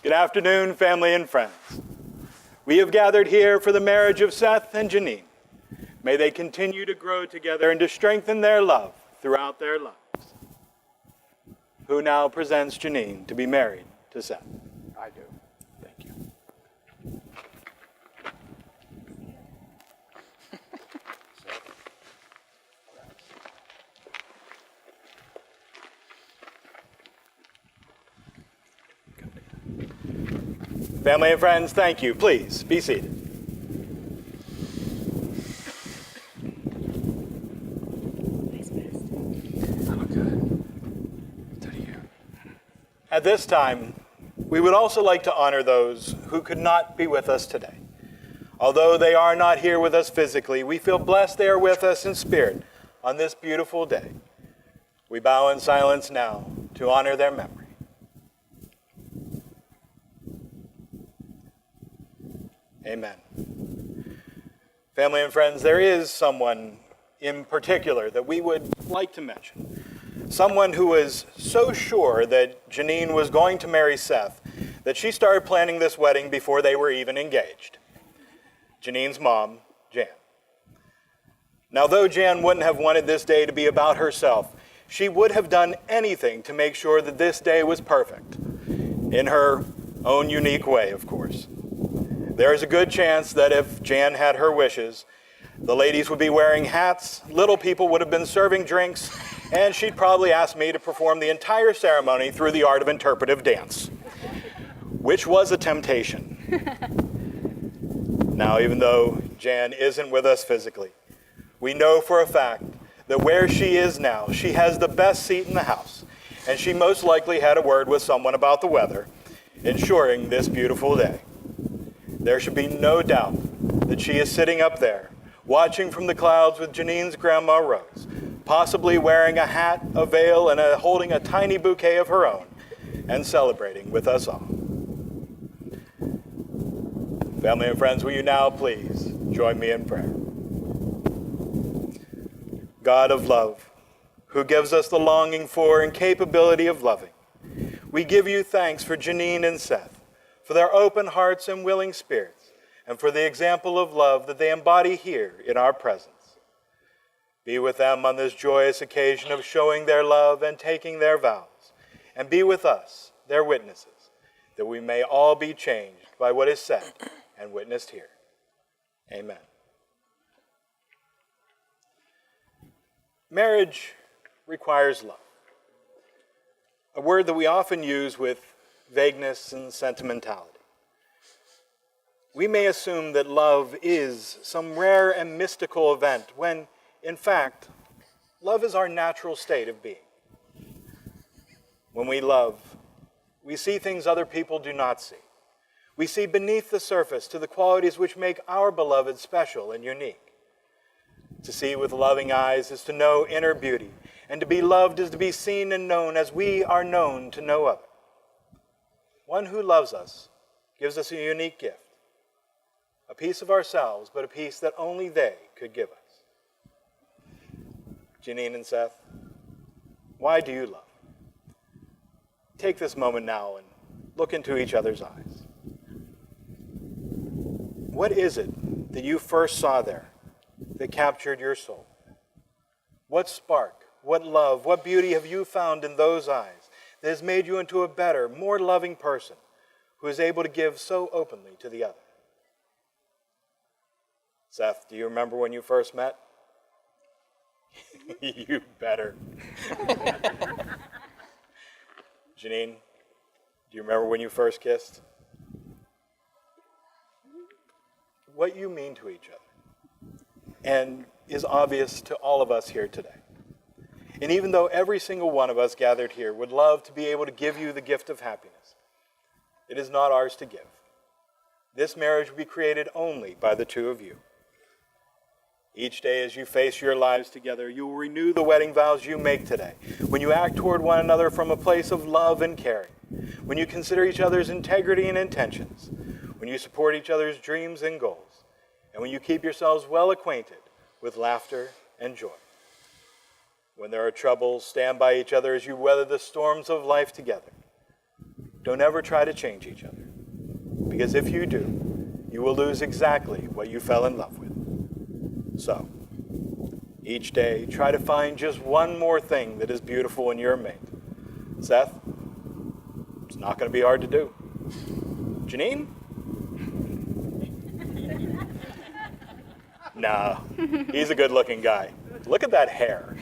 Good afternoon, family and friends. We have gathered here for the marriage of Seth and Janine. May they continue to grow together and to strengthen their love throughout their lives. Who now presents Janine to be married to Seth? I do. Thank you. Family and friends, thank you. Please be seated. At this time, we would also like to honor those who could not be with us today. Although they are not here with us physically, we feel blessed they are with us in spirit on this beautiful day. We bow in silence now to honor their memory. Amen. Family and friends, there is someone in particular that we would like to mention. Someone who was so sure that Janine was going to marry Seth that she started planning this wedding before they were even engaged. Janine's mom, Jan. Now, though Jan wouldn't have wanted this day to be about herself, she would have done anything to make sure that this day was perfect, in her own unique way, of course. There is a good chance that if Jan had her wishes, the ladies would be wearing hats, little people would have been serving drinks, and she'd probably ask me to perform the entire ceremony through the art of interpretive dance, which was a temptation. Now, even though Jan isn't with us physically, we know for a fact that where she is now, she has the best seat in the house, and she most likely had a word with someone about the weather, ensuring this beautiful day. There should be no doubt that she is sitting up there, watching from the clouds with Janine's grandma Rose, possibly wearing a hat, a veil, and holding a tiny bouquet of her own, and celebrating with us all. Family and friends, will you now please join me in prayer? God of love, who gives us the longing for and capability of loving, we give you thanks for Janine and Seth, for their open hearts and willing spirits, and for the example of love that they embody here in our presence. Be with them on this joyous occasion of showing their love and taking their vows, and be with us, their witnesses, that we may all be changed by what is said and witnessed here. Amen. Marriage requires love, a word that we often use with vagueness and sentimentality. We may assume that love is some rare and mystical event when, in fact, love is our natural state of being. When we love, we see things other people do not see. We see beneath the surface to the qualities which make our beloved special and unique. To see with loving eyes is to know inner beauty, and to be loved is to be seen and known as we are known to no other. One who loves us gives us a unique gift, a piece of ourselves, but a piece that only they could give us. Janine and Seth, why do you love? Take this moment now and look into each other's eyes. What is it that you first saw there that captured your soul? What spark, what love, what beauty have you found in those eyes that has made you into a better, more loving person who is able to give so openly to the other? Seth, do you remember when you first met? You better. Janine, do you remember when you first kissed? What you mean to each other, and is obvious to all of us here today. And even though every single one of us gathered here would love to be able to give you the gift of happiness, it is not ours to give. This marriage will be created only by the two of you. Each day as you face your lives together, you will renew the wedding vows you make today, when you act toward one another from a place of love and caring, when you consider each other's integrity and intentions, when you support each other's dreams and goals, and when you keep yourselves well acquainted with laughter and joy. When there are troubles, stand by each other as you weather the storms of life together. Don't ever try to change each other, because if you do, you will lose exactly what you fell in love with. So, each day, try to find just one more thing that is beautiful in your mate. Seth, it's not going to be hard to do. Janine? Nah, he's a good-looking guy. Look at that hair.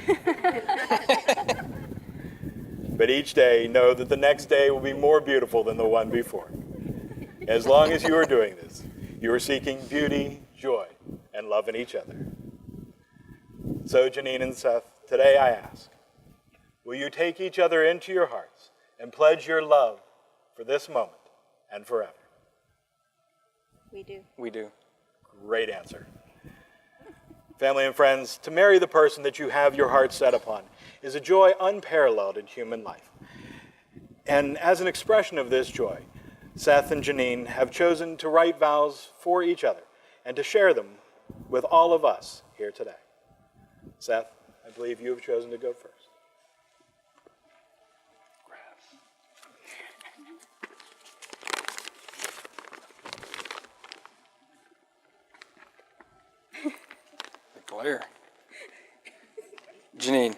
But each day, know that the next day will be more beautiful than the one before. As long as you are doing this, you are seeking beauty, joy, and love in each other. So, Janine and Seth, today I ask, will you take each other into your hearts and pledge your love for this moment and forever? We do. We do. Great answer. Family and friends, to marry the person that you have your heart set upon is a joy unparalleled in human life. And as an expression of this joy, Seth and Janine have chosen to write vows for each other and to share them with all of us here today. Seth, I believe you have chosen to go first. Glare. Janine,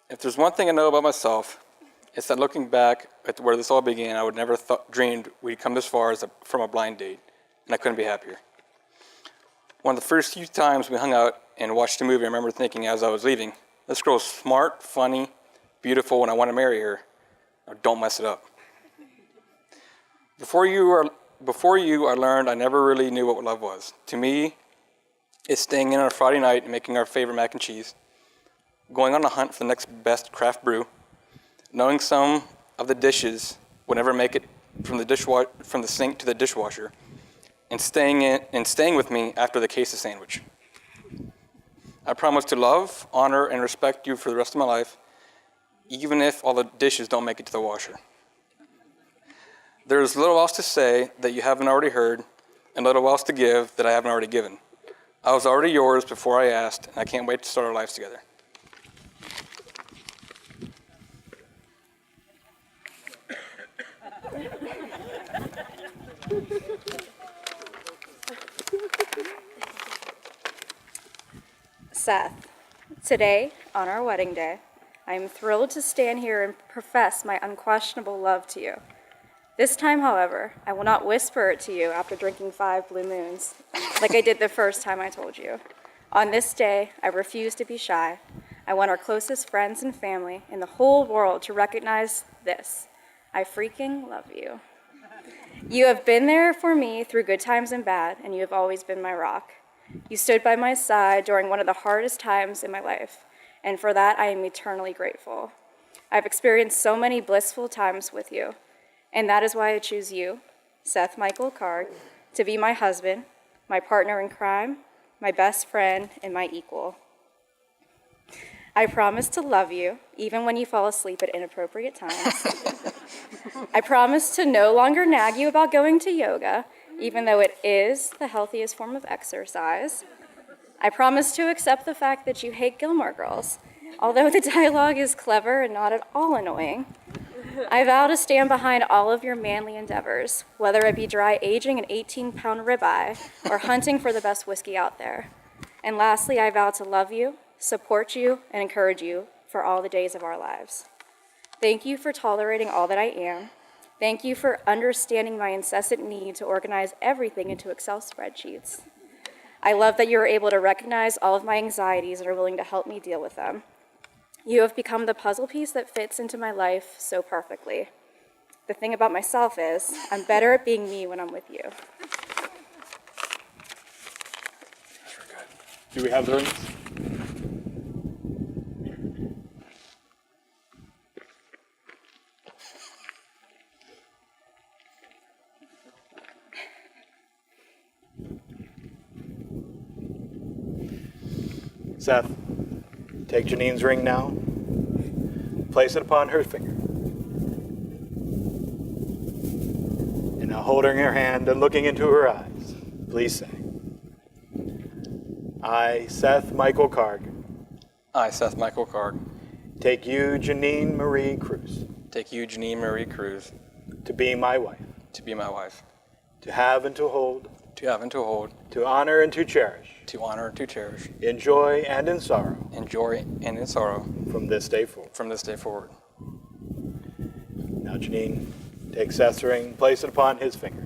if there's one thing I know about myself, it's that looking back at where this all began, I would never dreamed we'd come this far from a blind date, and I couldn't be happier. One of the first few times we hung out and watched a movie, I remember thinking as I was leaving, this girl's smart, funny, beautiful, and I want to marry her. Now, don't mess it up. Before you, I learned I never really knew what love was. To me, it's staying in on a Friday night and making our favorite mac and cheese, going on a hunt for the next best craft brew, knowing some of the dishes would never make it from the sink to the dishwasher, and staying with me after the queso sandwich. I promise to love, honor, and respect you for the rest of my life, even if all the dishes don't make it to the washer. There is little else to say that you haven't already heard, and little else to give that I haven't already given. I was already yours before I asked, and I can't wait to start our lives together. Seth, today, on our wedding day, I am thrilled to stand here and profess my unquestionable love to you. This time, however, I will not whisper it to you after drinking 5 Blue Moons, like I did the first time I told you. On this day, I refuse to be shy. I want our closest friends and family in the whole world to recognize this. I freaking love you. You have been there for me through good times and bad, and you have always been my rock. You stood by my side during one of the hardest times in my life, and for that I am eternally grateful. I've experienced so many blissful times with you, and that is why I choose you, Seth Michael Karg, to be my husband, my partner in crime, my best friend, and my equal. I promise to love you, even when you fall asleep at inappropriate times. I promise to no longer nag you about going to yoga, even though it is the healthiest form of exercise. I promise to accept the fact that you hate Gilmore Girls, although the dialogue is clever and not at all annoying. I vow to stand behind all of your manly endeavors, whether it be dry aging an 18-pound ribeye or hunting for the best whiskey out there. And lastly, I vow to love you, support you, and encourage you for all the days of our lives. Thank you for tolerating all that I am. Thank you for understanding my incessant need to organize everything into Excel spreadsheets. I love that you are able to recognize all of my anxieties and are willing to help me deal with them. You have become the puzzle piece that fits into my life so perfectly. The thing about myself is, I'm better at being me when I'm with you. Do we have the rings? Seth, take Janine's ring now. Place it upon her finger. And now holding her hand and looking into her eyes, please say, I, Seth Michael Karg, I, Seth Michael Karg, take you, Janine Marie Cruz, take you, Janine Marie Cruz, to be my wife, to be my wife, to have and to hold, to have and to hold, to honor and to cherish, to honor and to cherish, in joy and in sorrow, in joy and in sorrow, from this day forward. from this day forward. Now, Janine, take Seth's ring, place it upon his finger.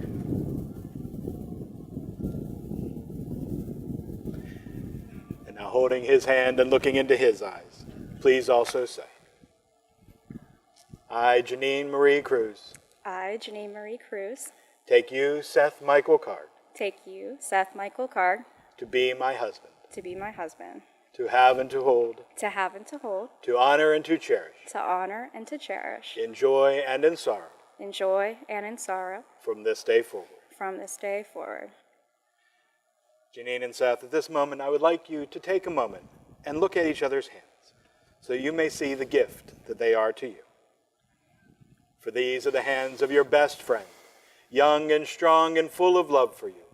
And now, holding his hand and looking into his eyes, please also say, I, Janine Marie Cruz, I, Janine Marie Cruz, take you, Seth Michael Card, take you, Seth Michael Card, to be my husband, to be my husband, to have and to hold, to have and to hold, to honor and to cherish, to honor and to cherish, in joy and in sorrow, in joy and in sorrow, from this day forward. from this day forward. Janine and Seth, at this moment, I would like you to take a moment and look at each other's hands so you may see the gift that they are to you. For these are the hands of your best friend, young and strong and full of love for you,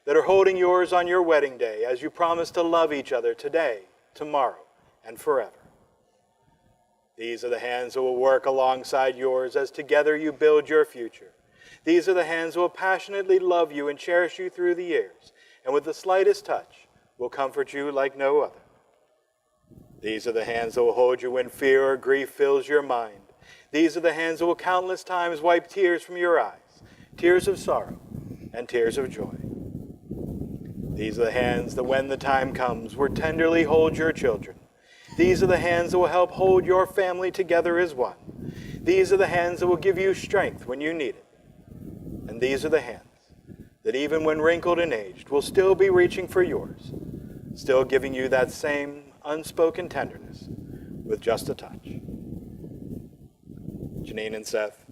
that are holding yours on your wedding day as you promise to love each other today, tomorrow, and forever. These are the hands that will work alongside yours as together you build your future. These are the hands that will passionately love you and cherish you through the years, and with the slightest touch will comfort you like no other. These are the hands that will hold you when fear or grief fills your mind. These are the hands that will countless times wipe tears from your eyes, tears of sorrow and tears of joy. These are the hands that when the time comes will tenderly hold your children. These are the hands that will help hold your family together as one. These are the hands that will give you strength when you need it. And these are the hands that even when wrinkled and aged will still be reaching for yours, still giving you that same unspoken tenderness with just a touch. Janine and Seth,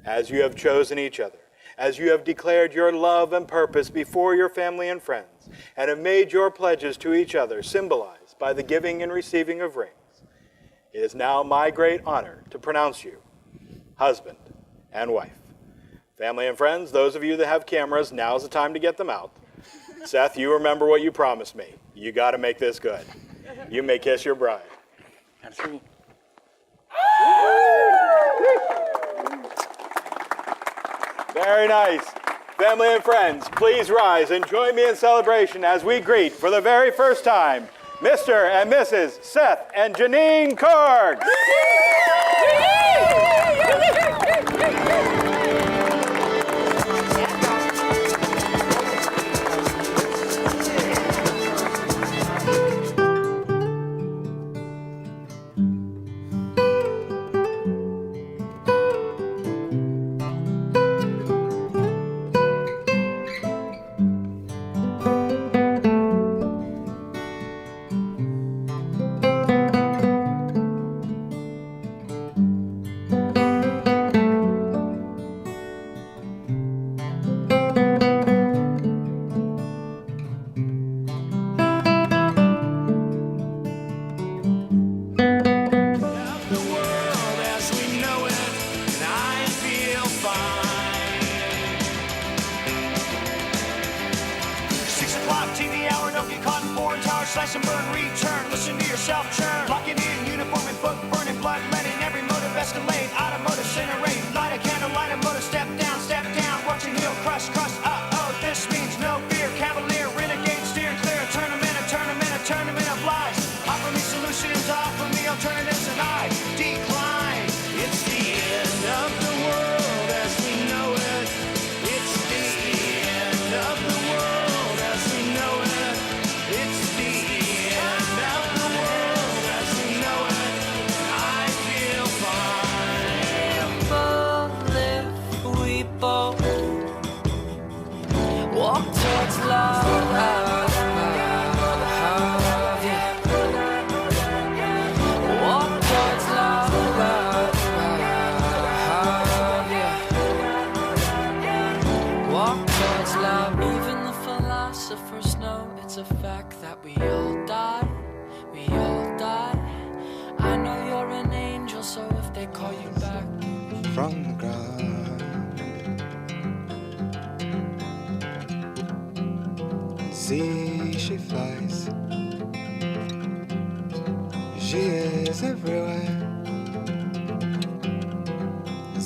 as you have chosen each other, as you have declared your love and purpose before your family and friends, and have made your pledges to each other symbolized by the giving and receiving of rings, it is now my great honor to pronounce you husband and wife. Family and friends, those of you that have cameras, now's the time to get them out. Seth, you remember what you promised me. You got to make this good. You may kiss your bride. And three. Very nice. Family and friends, please rise and join me in celebration as we greet for the very first time Mr. and Mrs. Seth and Janine Korg. Slash and burn, return, listen to yourself churn. Locking in, uniform and foot burning, blood letting every motive escalate. Automotive incinerate, light a candle, light a motor, step down, watch your heel crush, uh-oh, this means no fear. Cavalier, renegade, steer clear, a tournament of lies. Offer me solutions, offer me alternatives, and I decline. It's the end of the world as we know it. It's the end of the world as we know it. It's the end of the world as we know it. I feel fine. But if we both walk towards love, yeah. Walk towards love, yeah. Walk towards love. Even the philosophers know it's a fact that we all die. We all die. I know you're an angel, so if they call you back, from the ground. See, she flies. She is everywhere.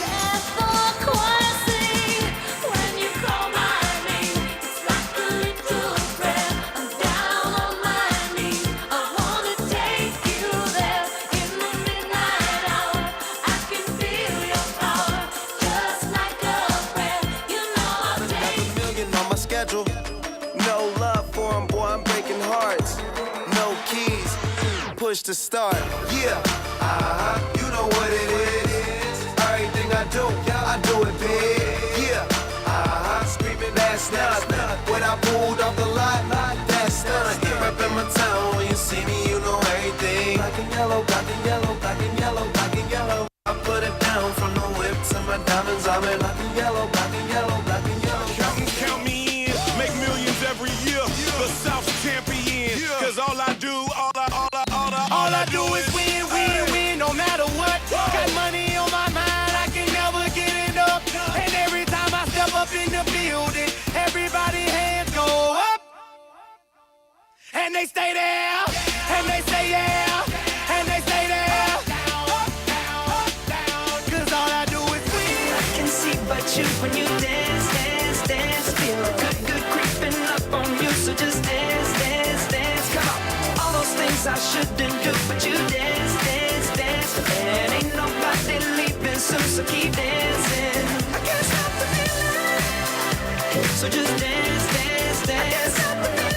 Let the choir sing when you call my name. It's like the schedule. No love for him, boy, I'm breaking hearts. No keys, push to start. Yeah, you know what it is. Everything I do it big. Yeah, screaming that's not. When I pulled off the lot, that's not. Rep in my town, when you see me, you know everything. Black and yellow, black and yellow, black and yellow, black and yellow. I put it down from the whip to my diamonds. I'm in black and yellow, black and yellow, black and yellow. Count me in, make millions every year. The South champion, cause all I do is win, no matter what. Got money on my mind, I can never get enough. And every time I step up in the building, everybody hands go up. And they stay there, and they say yeah, and they stay there. Up, down, cause all I do is win. I can see but you when you dance, dance, dance. Feel good creeping up on you, so just dance, dance, dance. Come on, all those things I shouldn't do, but you dance, dance, dance. And ain't nobody leaving soon, so keep dancing. I can't stop the feeling, so just dance, dance, dance. I can't stop the feeling.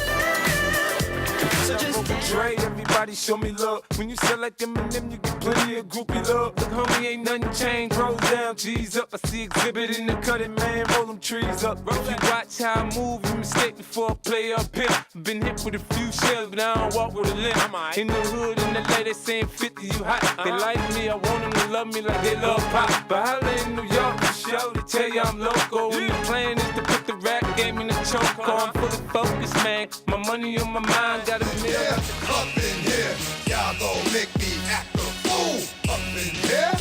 So just Dre, everybody show me love. When you sell like them and them, you get plenty of groupie love. Look, homie, ain't nothing changed. Roll down, G's up. I see exhibit in the cutting, man. Roll them trees up. If you watch how I move, you mistake before I play up here. Been hit with a few shells, but I don't walk with a limp. In the hood, in the lady saying 50, you hot. They like me, I want them to love me like they love pop. But holla in New York, for sure, they tell you I'm local. And the plan is to put the rap game in the choke. I'm fully focused, man. My money on my mind, got a meal. Up in here, y'all gon' make me act a fool. Up in here,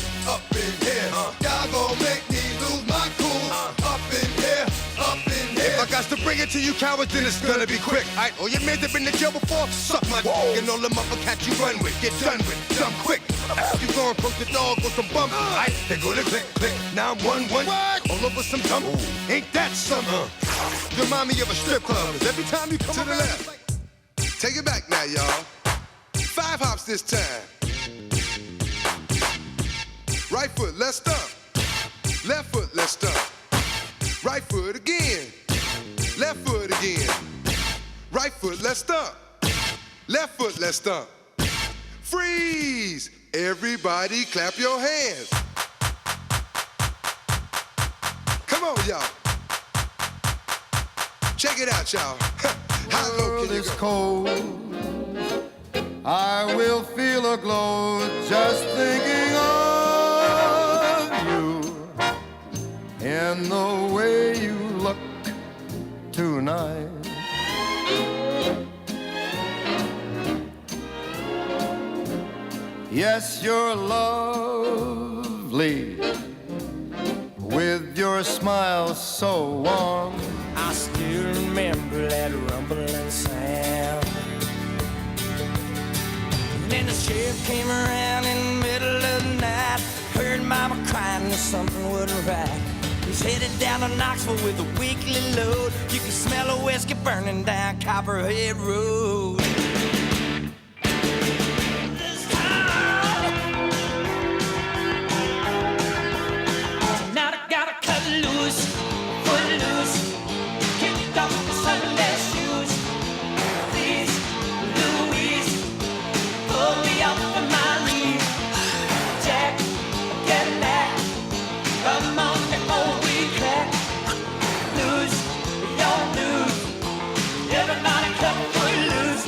y'all gon' make me lose my cool. Up in here. If I got to bring it to you cowards, then it's gonna be quick. All your men that been to jail before, suck my dick. And all them other cats you run with, get done with, dumb quick. You gon' poke the dog with some bump. They go to click, click. Now I'm 1-1, all over some dumb. Ain't that something? You remind me of a strip club. Every time you come to the left. Take it back now, y'all. 5 hops this time. Right foot, let's stomp. Left foot, let's stomp. Right foot again. Left foot again. Right foot, let's stomp. Left foot, let's stomp. Freeze! Everybody clap your hands. Come on, y'all. Check it out, y'all. How low can you go? Cold. I will feel a glow just thinking of you and the way you look tonight. Yes, you're lovely with your smile so warm. I still remember that rumbling sound. And then the sheriff came around in the middle of the night. Heard mama crying that something wasn't right. He's headed down to Knoxville with a weekly load. You can smell a whiskey burning down Copperhead Road. Now I gotta cut loose, foot loose. Kick off the Sunday shoes. Please, Louise, pull me up from my knees. Jack, get back. Come on before we crack. Lose, don't lose. Everybody cut foot loose.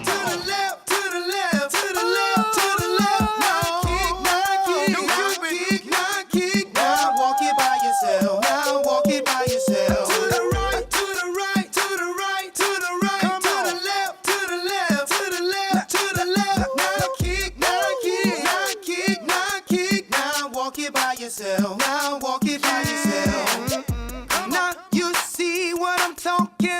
To the left, to the left, to the left, to the left. Now kick, now kick, now kick, now kick. Now walk it by yourself. Now walk it by yourself. To the right, to the right, to the right, to the right. Come to the left, to the left, to the left, to the left. Now kick, now kick, now kick, now kick. Now walk it by yourself. Now walk it by yourself. Now you see what I'm talking